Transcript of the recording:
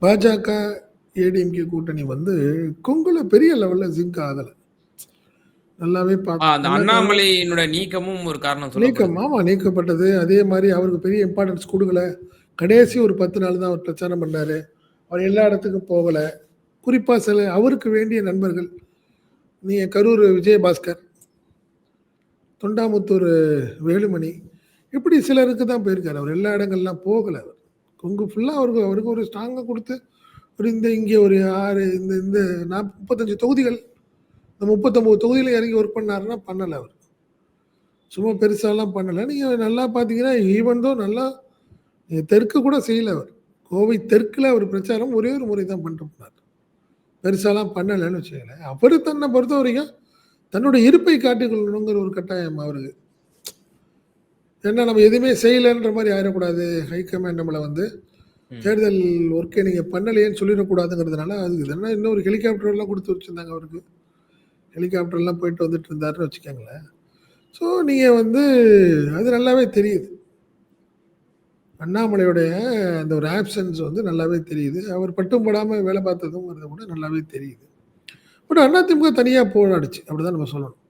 பாஜக, ஏடிஎம்கே கூட்டணி வந்து கொங்குல பெரிய லெவல்ல சிங்க் ஆகல. நல்லாவே அந்த அண்ணாமலையினுடைய நீக்கமும் ஒரு காரணம் நீக்கம். சொல்லப்படுது. ஆமா, நீக்கப்பட்டது. அதே மாரி அவருக்கு பெரிய இம்பார்ட்டன்ஸ் குடுக்கல. கடைசி ஒரு 10 நாள் தான் அவர் பிரச்சாரம் பண்ணாரு. அவர் எல்லா இடத்துக்கும் போகல. குறிப்பா சில அவருக்கு வேண்டிய நண்பர்கள், நீங்க கரூர் விஜயபாஸ்கர், தொண்டாமுத்தூர் வேலுமணி, இப்படி சிலருக்கு தான் போயிருக்காரு. அவர் எல்லா இடங்கள்லாம் போகல அவர். கொங்கு ஃபுல்லா அவருக்கு ஒரு ஸ்ட்ராங்கா குடுத்து, ஒரு இங்கே ஒரு 6 இந்த 35 தொகுதிகள், இந்த 39 தொகுதியில இறங்கி ஒர்க் பண்ணாருன்னா பண்ணல அவர். சும்மா பெருசாலாம் பண்ணல. நீங்க நல்லா பார்த்தீங்கன்னா, ஈவன் தோ நல்லா தெற்கு கூட செய்யல அவர். கோவை தெற்குல அவர் பிரச்சாரம் ஒரே ஒரு முறை தான் பண்ணிட்டு போனார். பெருசாலாம் பண்ணலன்னு வச்சுக்கங்களேன். அவரு தன்னை பொறுத்தவரைக்கும் தன்னுடைய இருப்பை காட்டிக் கொள்ளணுங்கிற ஒரு கட்டாயம் அவருக்கு. ஏன்னா நம்ம எதுவுமே செய்யலைன்ற மாதிரி ஆயிடக்கூடாது. ஹைகமாண்ட் நம்மளை வந்து தேர்தல் ஒர்க்கை நீங்கள் பண்ணலையேன்னு சொல்லிடக்கூடாதுங்கிறதுனால அதுக்கு இதெல்லாம் இன்னொரு ஹெலிகாப்டர்லாம் கொடுத்து வச்சுருந்தாங்க அவருக்கு. ஹெலிகாப்டர்லாம் போயிட்டு வந்துட்டு இருந்தாருன்னு வச்சுக்கோங்களேன். ஸோ நீங்கள் வந்து அது நல்லாவே தெரியுது. அண்ணாமலையுடைய அந்த ஒரு ஆப்சன்ஸ் வந்து நல்லாவே தெரியுது. அவர் பட்டும் படாமல் வேலை பார்த்ததுங்கிறது கூட நல்லாவே தெரியுது. பட் அதிமுக தனியாக போராடுச்சு, அப்படிதான் நம்ம சொல்லணும்.